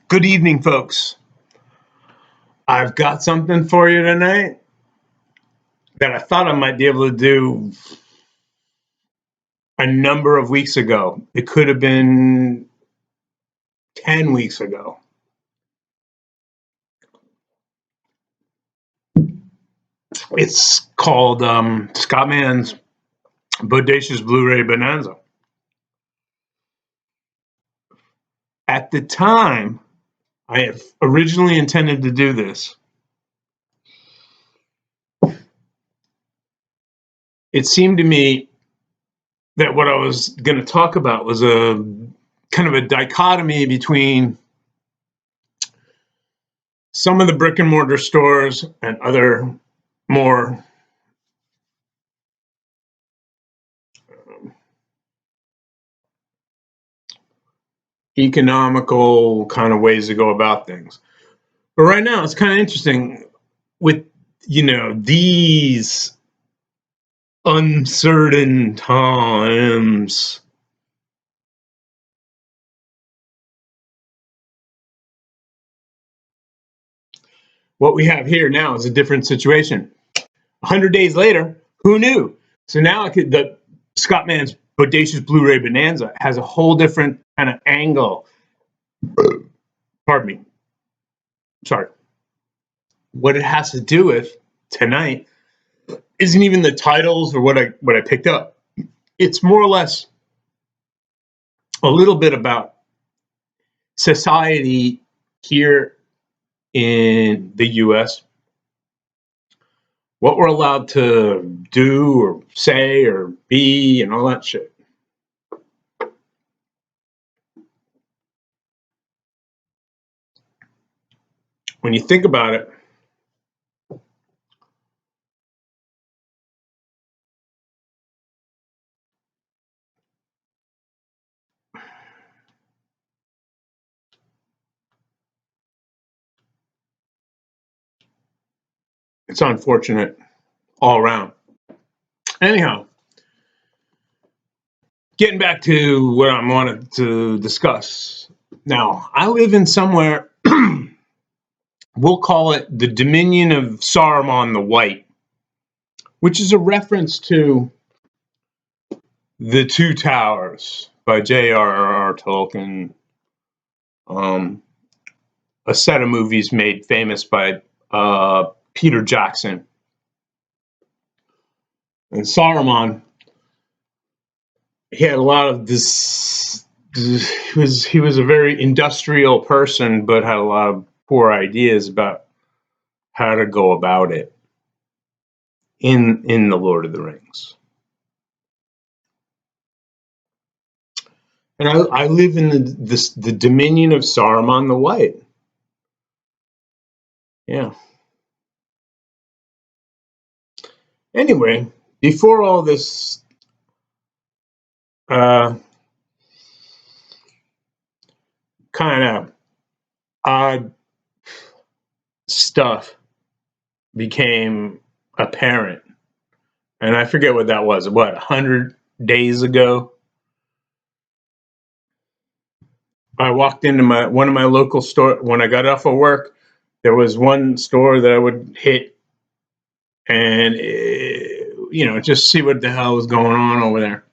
Good evening, folks. I've got something for you tonight that I thought I might be able to do a number of weeks ago. It could have been 10 weeks ago. It's called Scottman's Bodacious Blueray Bonanza. At the time, I have originally intended to do this. It seemed to me that what I was going to talk about was a kind of a dichotomy between some of the brick and mortar stores and other more economical kind of ways to go about things. But right now, it's kind of interesting with, these uncertain times. What we have here now is a different situation. 100 days later, who knew? So now the Scottman's Bodacious Blu-ray Bonanza has a whole different kind of angle. Pardon me. Sorry. What it has to do with tonight isn't even the titles or what I picked up. It's more or less a little bit about society here in the US, what we're allowed to do or say or be and all that shit. When you think about it, it's unfortunate all around. Anyhow, getting back to what I wanted to discuss. Now, I live in somewhere, we'll call it the Dominion of Saruman the White, which is a reference to The Two Towers by J.R.R. Tolkien, a set of movies made famous by Peter Jackson. And Saruman, he had a lot of this. He was a very industrial person, but had a lot of poor ideas about how to go about it in the Lord of the Rings. And I live in the Dominion of Saruman the White. Yeah. Anyway, before all this kind of odd stuff became apparent, and I forget what that was. What, 100 days ago? I walked into one of my local store when I got off of work. There was one store that I would hit, and just see what the hell was going on over there.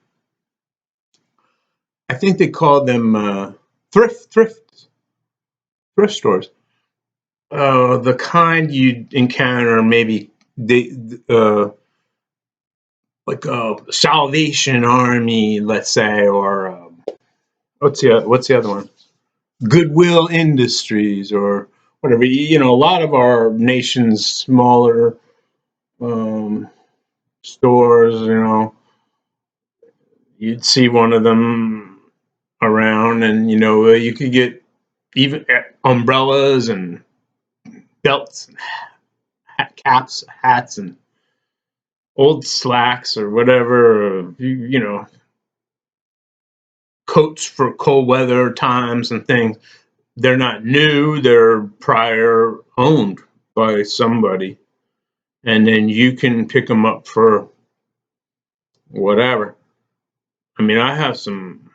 I think they called them thrift stores. The kind you'd encounter maybe like a Salvation Army, let's say, or what's the other one? Goodwill Industries or whatever. A lot of our nation's smaller stores, you'd see one of them around, and you could get even umbrellas and belts, and caps, hats, and old slacks or whatever, coats for cold weather times and things. They're not new, they're prior owned by somebody. And then you can pick them up for whatever. I mean, I have some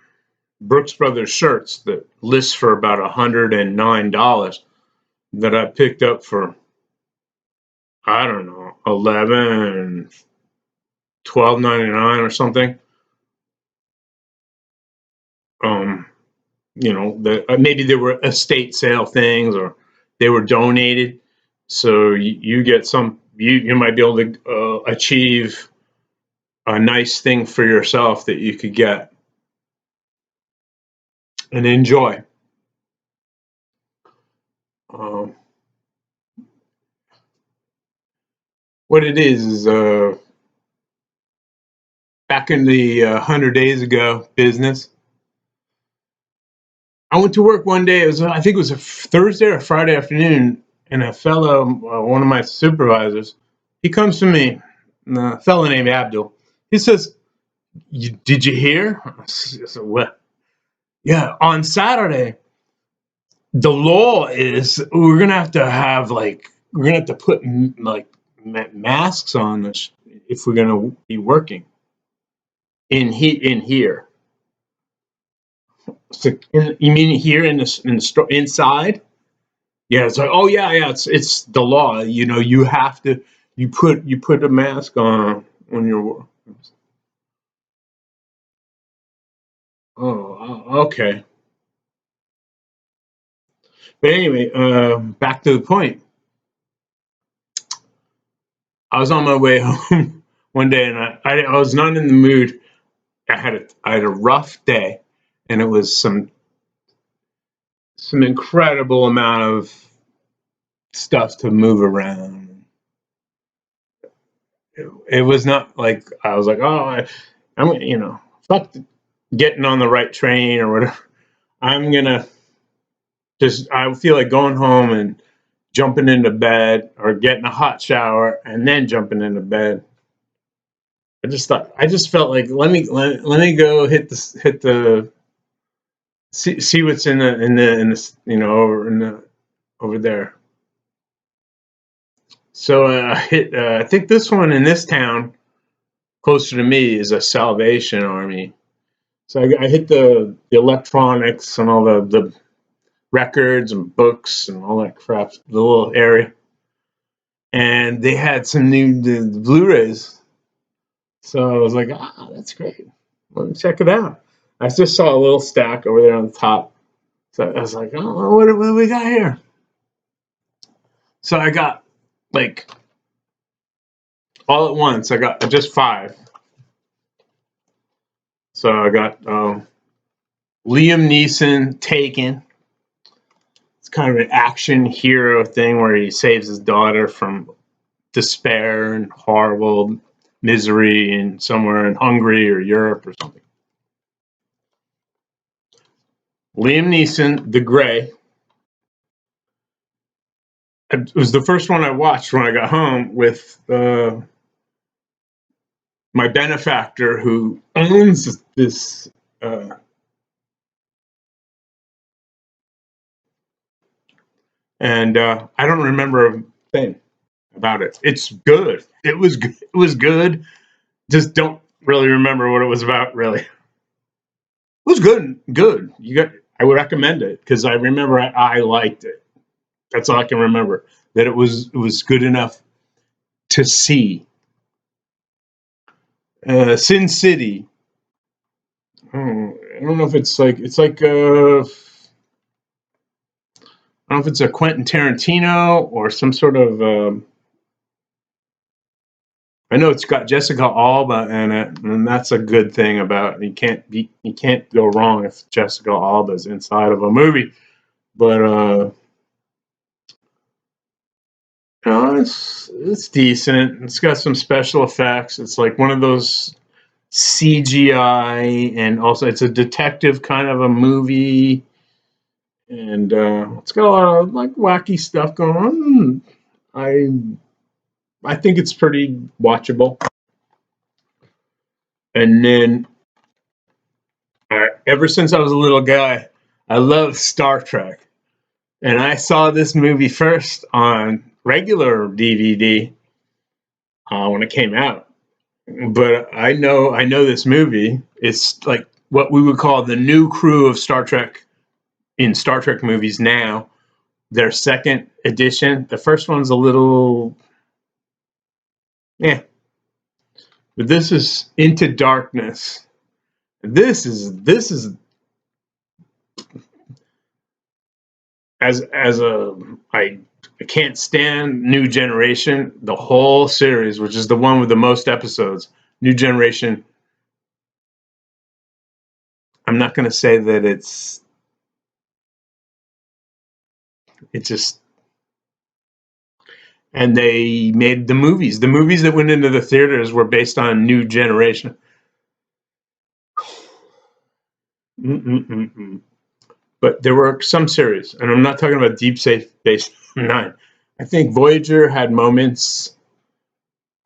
Brooks Brothers shirts that list for about $109 that I picked up for, I don't know, 11, 12.99 or something. Um, maybe they were estate sale things or they were donated. So you get some, you might be able to achieve a nice thing for yourself that you could get and enjoy. Um, what it is back in the 100 days ago business. I went to work one day. I think it was a Thursday or Friday afternoon, and a fellow, one of my supervisors, he comes to me, a fellow named Abdul. He says, "Did you hear?" I said, "What?" "Yeah, on Saturday, the law is we're gonna have to put like masks on us if we're gonna be working in here." So, you mean here in the store inside? Yeah, it's like, oh yeah, it's the law. You have to you put a mask on when you're. Oh, okay. But anyway, back to the point. I was on my way home one day, and I was not in the mood. I had a rough day, and it was some incredible amount of stuff to move around. It was not like I was like, oh, I'm fuck getting on the right train or whatever. I'm gonna I feel like going home and jumping into bed or getting a hot shower and then jumping into bed. I just felt like let me go see what's in the over there. So I think this one in this town closer to me is a Salvation Army. So I hit the electronics and all the records and books and all that crap, the little area. And they had some new the Blu-rays. So I was like, that's great. Let me check it out. I just saw a little stack over there on the top. So I was like, oh, what do we got here? So I got like all at once. I got just 5. So I got Liam Neeson Taken. It's kind of an action hero thing where he saves his daughter from despair and horrible misery in somewhere in Hungary or Europe or something. Liam Neeson, The Gray. It was the first one I watched when I got home with my benefactor who owns this. And I don't remember a thing about it. It's good. It was good. It was good. Just don't really remember what it was about. Really, it was good. Good. I would recommend it because I remember I liked it. That's all I can remember. That it was good enough to see. Sin City. I don't know if it's like I don't know if it's a Quentin Tarantino or some sort of. I know it's got Jessica Alba in it, and that's a good thing about it. You can't go wrong if Jessica Alba's inside of a movie. But it's decent. It's got some special effects. It's like one of those CGI, and also it's a detective kind of a movie, and it's got a lot of like wacky stuff going on. I think it's pretty watchable. And then ever since I was a little guy, I love Star Trek, and I saw this movie first on regular DVD when it came out. But I know this movie. It's like what we would call the new crew of Star Trek in Star Trek movies now. Their second edition. The first one's a little, yeah, but this is Into Darkness. This is as a I can't stand New Generation. The whole series, which is the one with the most episodes, New Generation. I'm not going to say that it's just. And they made the movies. The movies that went into the theaters were based on New Generation. Mm-mm-mm-mm. But there were some series, and I'm not talking about Deep Space Nine. I think Voyager had moments,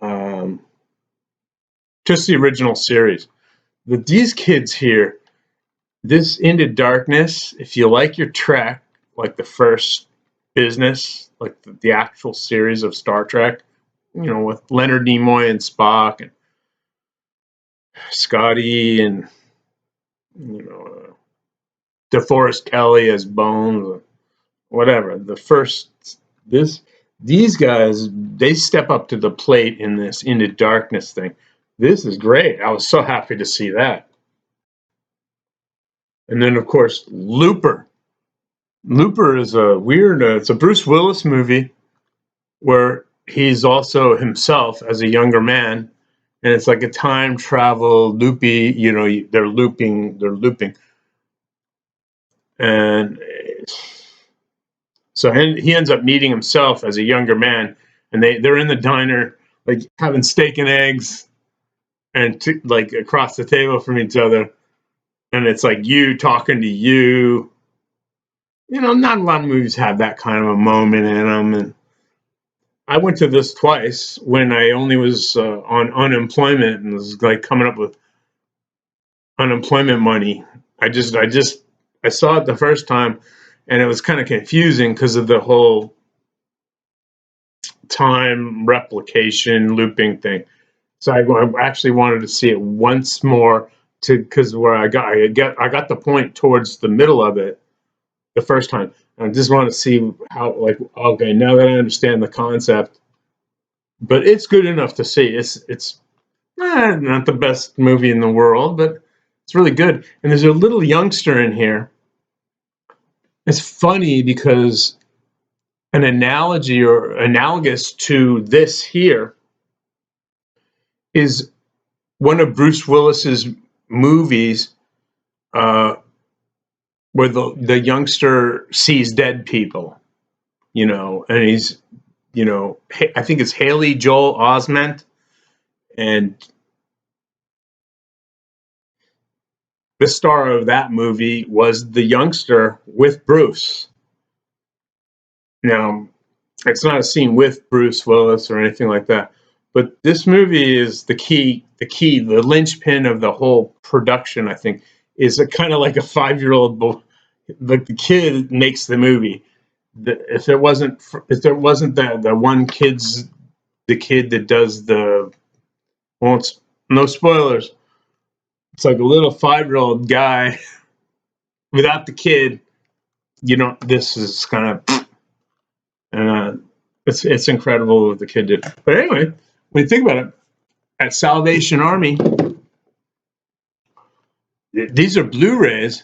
um, just the original series. But these kids here, this Into Darkness, if you like your Trek, like the first business, like the actual series of Star Trek, with Leonard Nimoy and Spock and Scotty and DeForest Kelly as Bones, whatever. This these guys, they step up to the plate in this Into Darkness thing. This is great. I was so happy to see that. And then of course Looper. Looper is a weird. It's a Bruce Willis movie where he's also himself as a younger man, and it's like a time travel loopy. They're looping, and so he ends up meeting himself as a younger man, and they're in the diner, like having steak and eggs, and like across the table from each other, and it's like you talking to you. Not a lot of movies have that kind of a moment in them, and I went to this twice when I only was on unemployment and was like coming up with unemployment money. I saw it the first time, and it was kind of confusing because of the whole time replication looping thing. So I actually wanted to see it once more because where I got the point towards the middle of it the first time. I just want to see how, like, okay, now that I understand the concept, but it's good enough to see. It's not the best movie in the world, but it's really good. And there's a little youngster in here. It's funny because an analogy or analogous to this here is one of Bruce Willis's movies, where the youngster sees dead people, and he's, I think it's Haley Joel Osment, and the star of that movie was the youngster with Bruce. Now, it's not a scene with Bruce Willis or anything like that, but this movie is the linchpin of the whole production. I think is a kind of like a 5-year-old boy. Like the kid makes the movie. If there wasn't the kid that does well, it's no spoilers. It's like a little 5-year-old guy without the kid. This is kind of, and it's incredible what the kid did. But anyway, when you think about it, at Salvation Army, these are Blu-rays,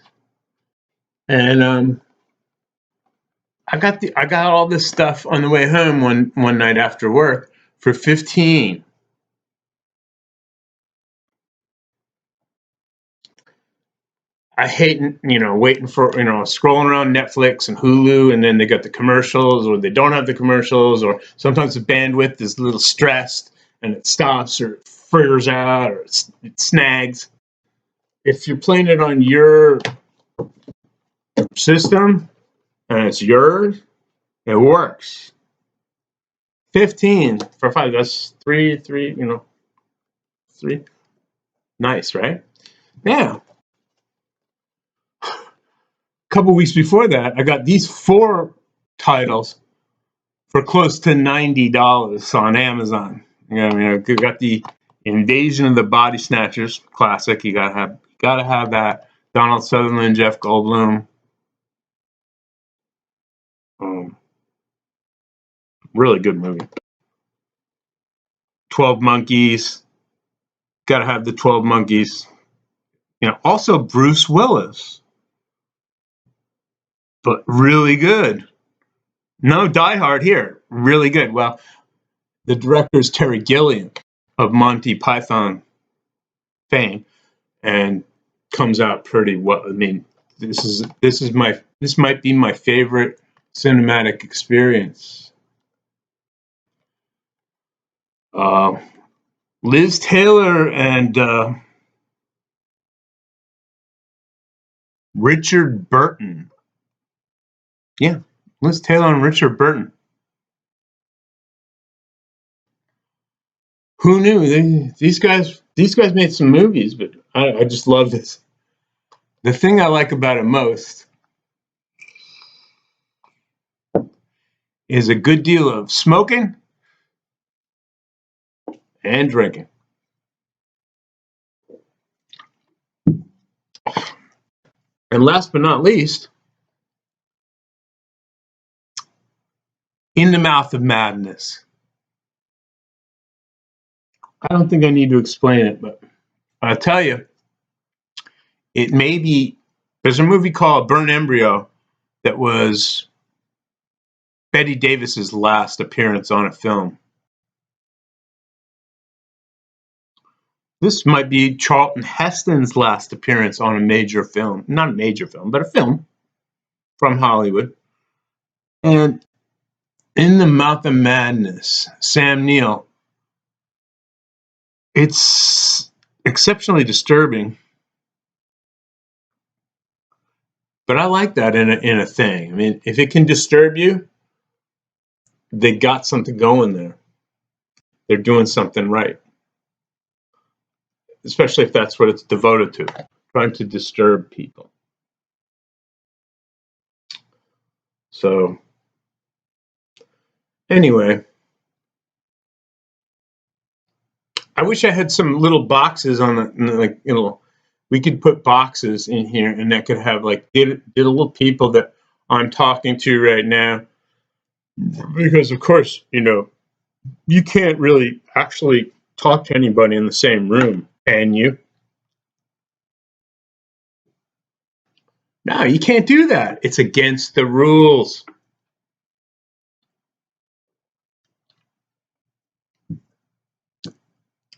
and I got all this stuff on the way home one night after work for 15. I hate, waiting for, scrolling around Netflix and Hulu, and then they got the commercials, or they don't have the commercials, or sometimes the bandwidth is a little stressed and it stops or it figures out or it snags. If you're playing it on your system and it's yours, it works. 15 for 5, that's three, three. Nice, right? Yeah. A couple weeks before that, I got these 4 titles for close to $90 on Amazon. I got the Invasion of the Body Snatchers classic. You gotta Gotta have that. Donald Sutherland, Jeff Goldblum. Really good movie. 12 Monkeys. Gotta have the 12 Monkeys. Also Bruce Willis. But really good. No Die Hard here. Really good. Well, the director is Terry Gilliam of Monty Python fame, and comes out pretty well. I mean, this might be my favorite cinematic experience. Liz Taylor and Richard Burton. Yeah, Liz Taylor and Richard Burton. Who knew? These guys made some movies, but I just love this. The thing I like about it most is a good deal of smoking and drinking. And last but not least, In the Mouth of Madness. I don't think I need to explain it, but I'll tell you, it may be, there's a movie called Burn Embryo that was Bette Davis's last appearance on a film. This might be Charlton Heston's last appearance on a major film. Not a major film, but a film from Hollywood. And In the Mouth of Madness, Sam Neill. It's exceptionally disturbing, but I like that in a thing. I mean, if it can disturb you, they got something going there. They're doing something right, especially if that's what it's devoted to, trying to disturb people. So, anyway, I wish I had some little boxes on the, we could put boxes in here, and that could have the little people that I'm talking to right now, because of course, you can't really actually talk to anybody in the same room, can you? No, you can't do that. It's against the rules.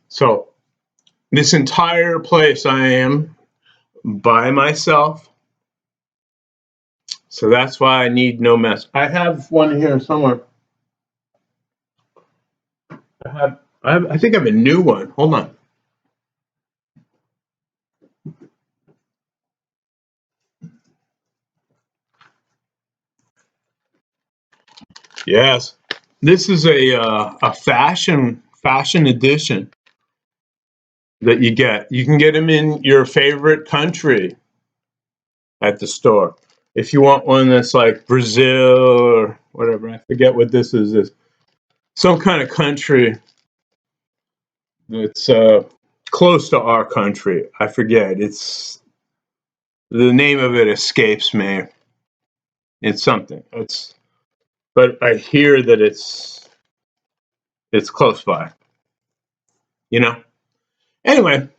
So this entire place I am by myself. So that's why I need no mess. I have one here somewhere. I think I have a new one. Hold on. Yes, this is a fashion edition that you get. You can get them in your favorite country at the store. If you want one that's like Brazil or whatever, I forget what this is. This some kind of country that's close to our country. I forget. It's the name of it escapes me. It's something. But I hear that it's close by. Anyway,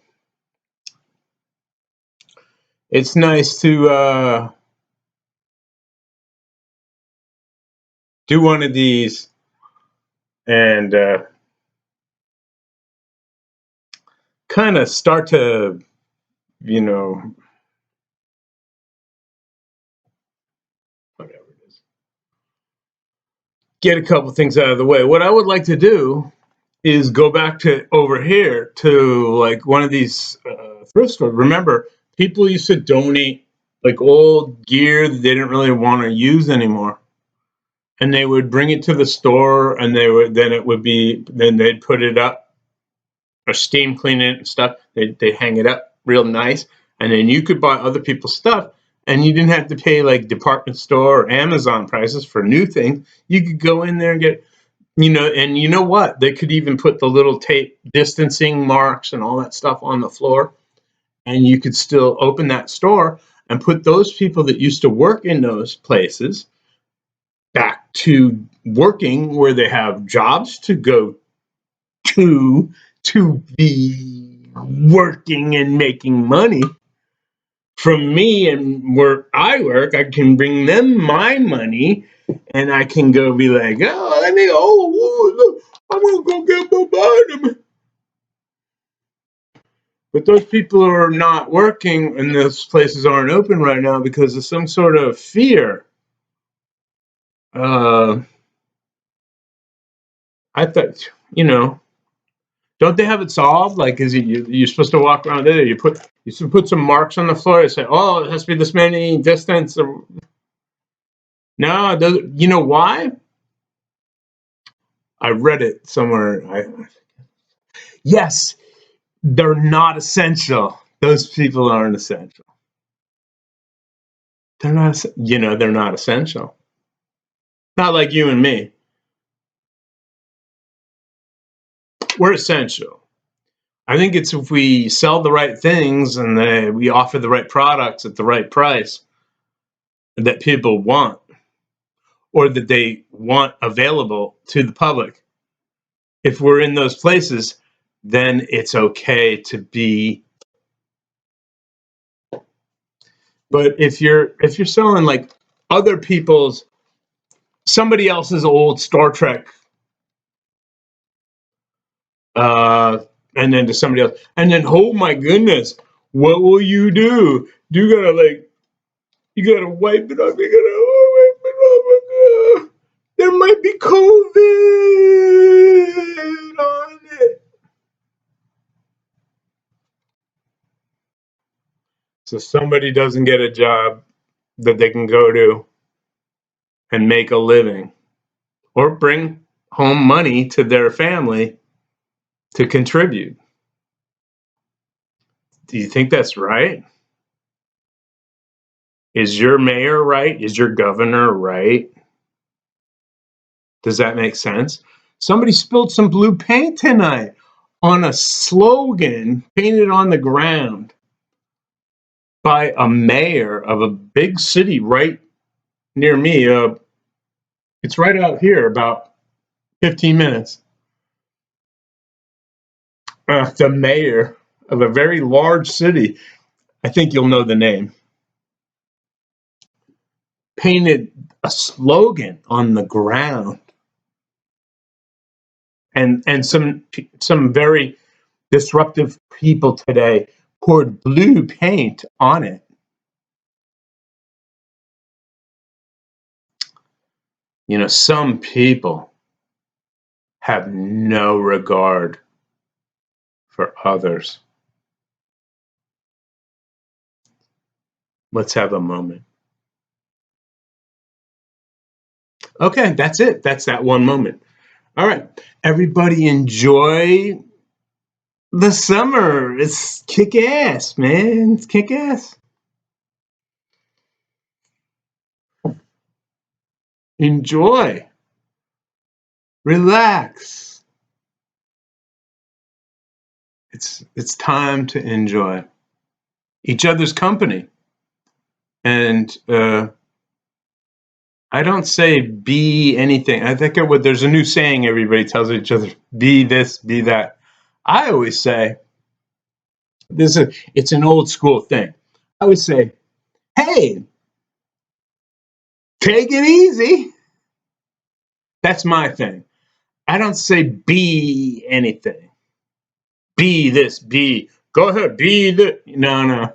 it's nice to do one of these and kind of start to, whatever it is, get a couple things out of the way. What I would like to do is go back to over here to like one of these thrift stores. Remember, people used to donate like old gear that they didn't really want to use anymore, and they would bring it to the store, and then they'd put it up, or steam clean it and stuff. They hang it up real nice, and then you could buy other people's stuff, and you didn't have to pay like department store or Amazon prices for new things. You could go in there and get, and you know what? They could even put the little tape distancing marks and all that stuff on the floor. and you could still open that store and put those people that used to work in those places back to working where they have jobs to go to be working and making money. From me and where I work, I can bring them my money, and I can go be like, oh, let me, oh, look, I'm gonna go get my vitamin. But those people are not working, and those places aren't open right now because of some sort of fear. Uh, I thought, don't they have it solved? Like, is it you're supposed to walk around there? You should put some marks on the floor and say, oh, it has to be this many distance. No, it doesn't. You know why? I read it somewhere. Yes, they're not essential. Those people aren't essential. They're not. They're not essential. Not like you and me. We're essential. I think it's if we sell the right things and we offer the right products at the right price that people want, or that they want available to the public. If we're in those places, then it's okay to be. But if you're selling like other people's, somebody else's old Star Trek, and then to somebody else, and then, oh my goodness, what will you do? You gotta wipe it up. You gotta wipe it up. There might be COVID on it. So somebody doesn't get a job that they can go to and make a living or bring home money to their family to contribute. Do you think that's right? Is your mayor right? Is your governor right? Does that make sense? Somebody spilled some blue paint tonight on a slogan painted on the ground by a mayor of a big city right near me. It's right out here, about 15 minutes. The mayor of a very large city, I think you'll know the name, painted a slogan on the ground, and some very disruptive people today poured blue paint on it. Some people have no regard for others. Let's have a moment. Okay, that's it. That's that one moment. All right, everybody enjoy the summer. It's kick ass, man. It's kick ass. Enjoy. Relax. It's time to enjoy each other's company. And I don't say be anything. I think there's a new saying everybody tells each other: be this, be that. I always say it's an old school thing. I would say, hey, take it easy. That's my thing. I don't say be anything. Be this, go ahead, be the. No.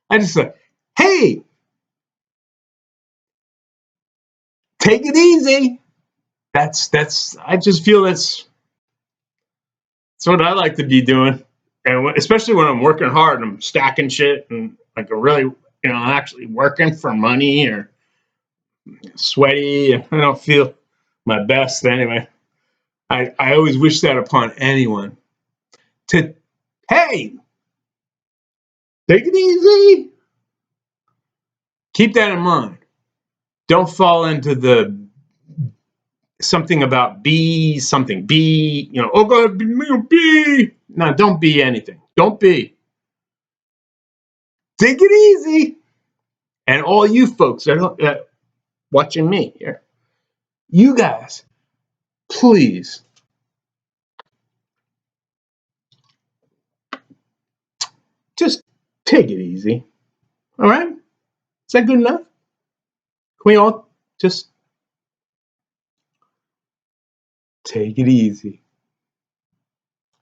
I just say, hey, take it easy. I just feel that's what I like to be doing. And especially when I'm working hard and I'm stacking shit and like really, actually working for money or sweaty and I don't feel my best anyway. I always wish that upon anyone to, hey, take it easy. Keep that in mind. Don't fall into the something about be something. Be, oh God, be. No, don't be anything. Don't be. Take it easy. And all you folks that are watching me here, you guys, please just take it easy. All right? Is that good enough? Can we all just take it easy?